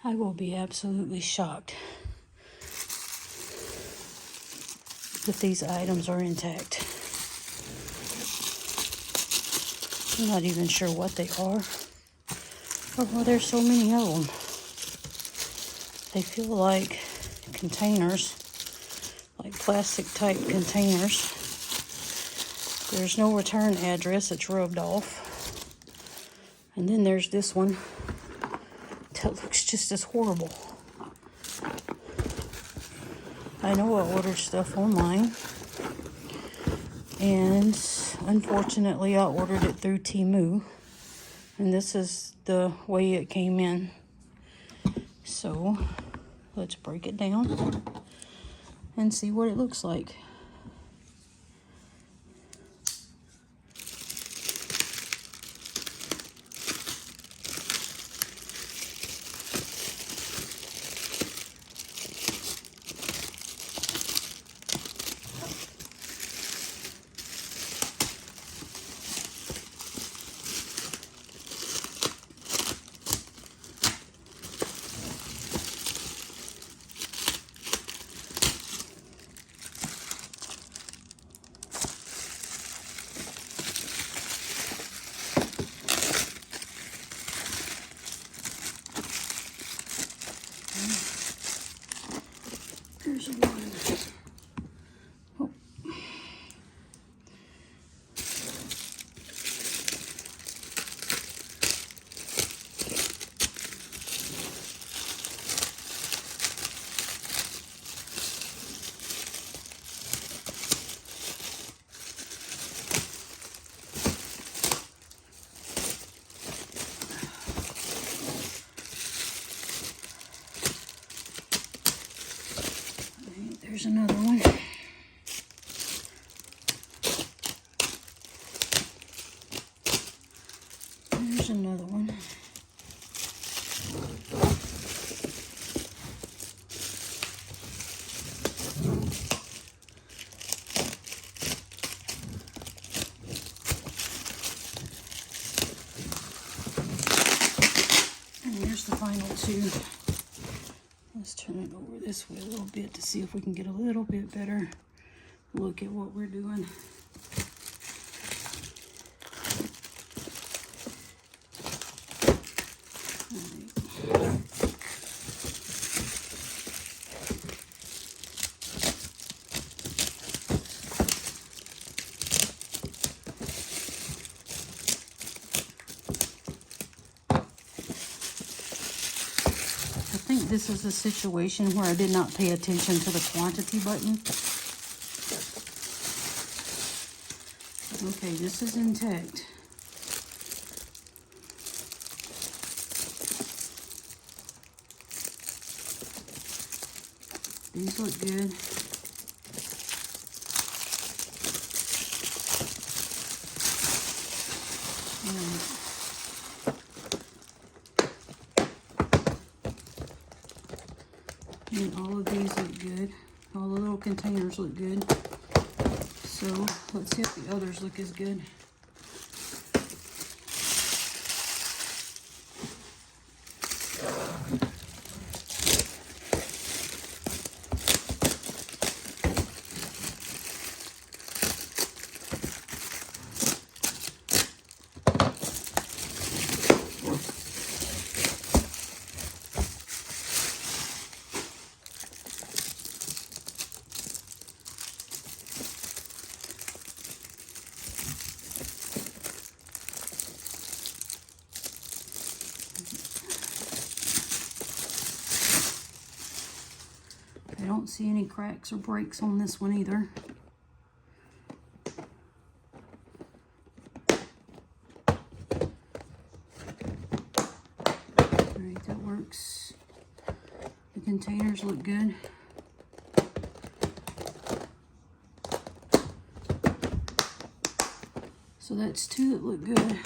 I will be absolutely shocked that these items are intact. I'm not even sure what they are. Oh, well, there's so many of them. They feel like containers, like plastic type containers. There's no return address, it's rubbed off. And then there's this one that looks just as horrible. I know I ordered stuff online, and unfortunately I ordered it through Temu, and this is the way it came in. So let's break it down and see what it looks like. There's one. Oh. There's another one. There's another one. And there's the final two. Let's turn it over this way a little bit to see if we can get a little bit better look at what we're doing. I think this is a situation where I did not pay attention to the quantity button. Okay, this is intact. These look good. And all of these look good. All the little containers look good. So let's see if the others look as good. I don't see any cracks or breaks on this one either. Alright, that works. The containers look good. So that's two that look good.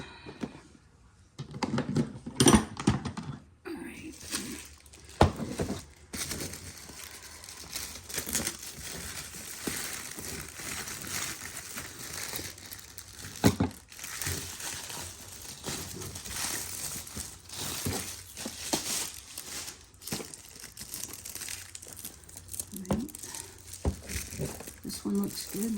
this one looks good.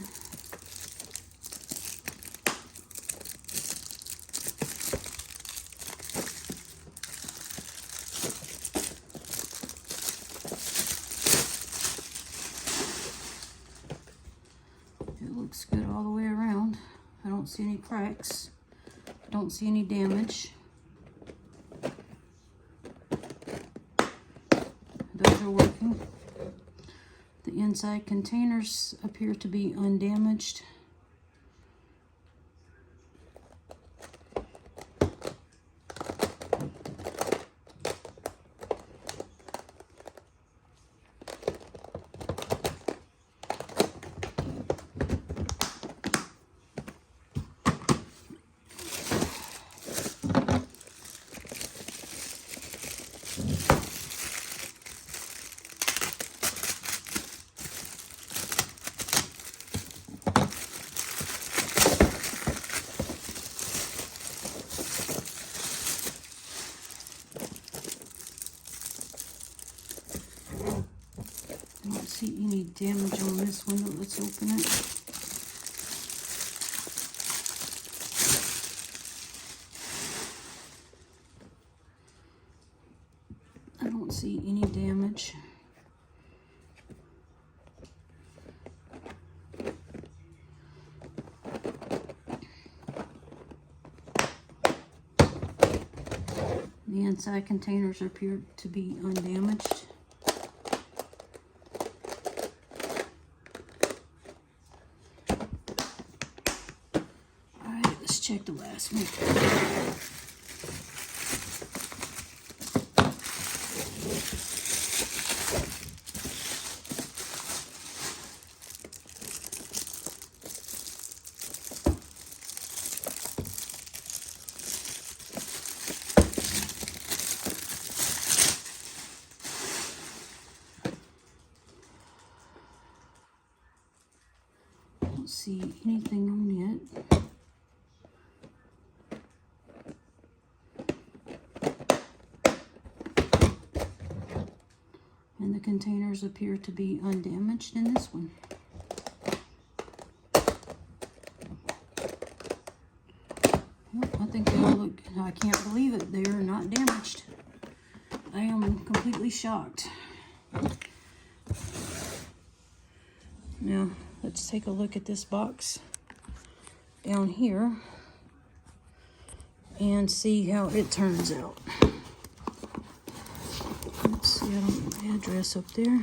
It looks good all the way around. I don't see any cracks. I don't see any damage. Those are working. The inside containers appear to be undamaged. I don't see any damage on this window. Let's open it. I don't see any damage. The inside containers appear to be undamaged. Alright, let's check the last one. Don't see anything on yet. And the containers appear to be undamaged in this one. Well, I think they all look, I can't believe it, they are not damaged. I am completely shocked. Now, let's take a look at this box down here and see how it turns out. Let's see, I don't have the address up there.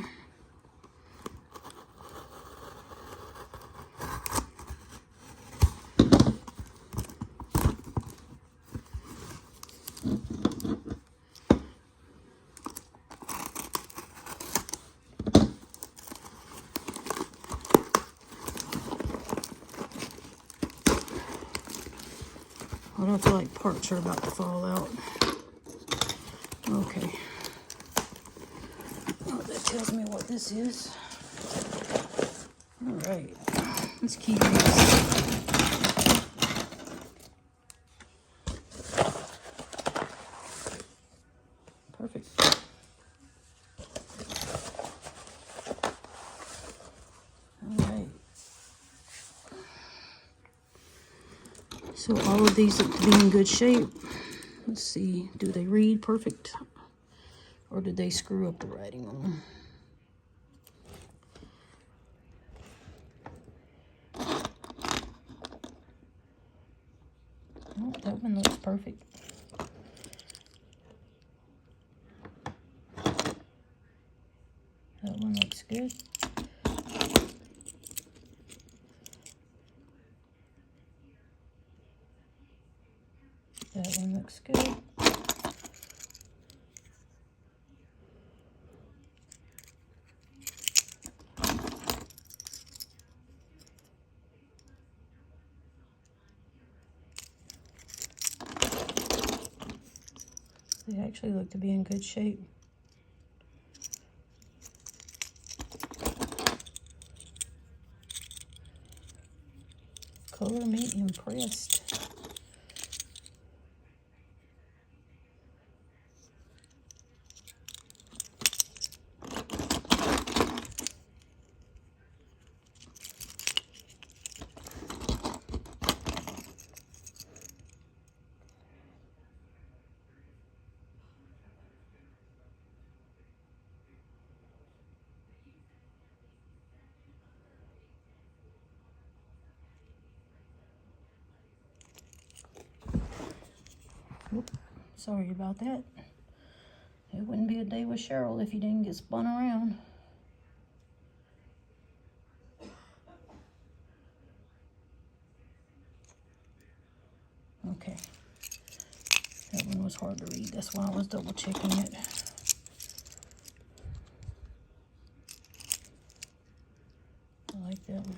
I don't feel like parts are about to fall out. Okay. Oh, that tells me what this is. All right. Let's keep this. Perfect. All right. So all of these look to be in good shape. Let's see, do they read perfect? Or did they screw up the writing on them? Oh, that one looks perfect. That one looks good. That one looks good. They actually look to be in good shape. Color me impressed. Sorry about that. It wouldn't be a day with Cheryl if you didn't get spun around. Okay. That one was hard to read. That's why I was double checking it. I like that one.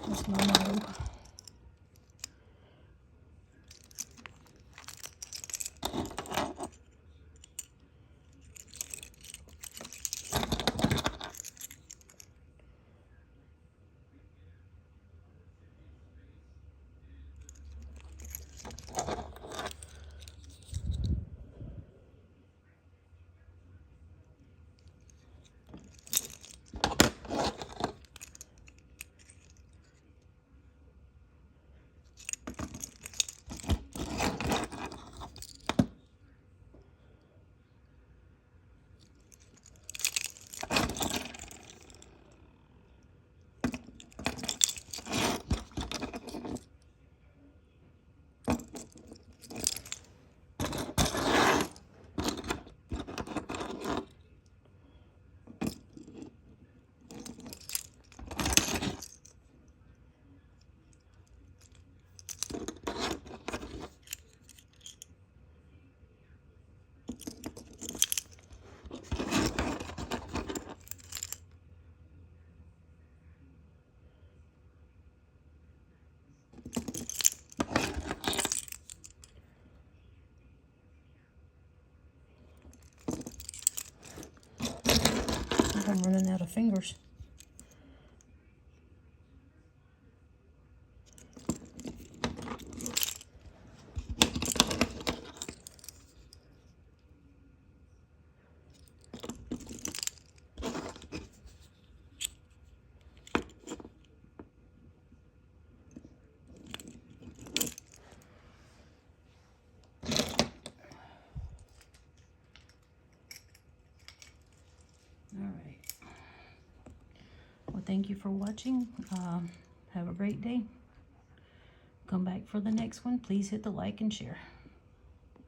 That's my motto. I'm running out of fingers. Alright. Well, thank you for watching. Have a great day. Come back for the next one. Please hit the like and share.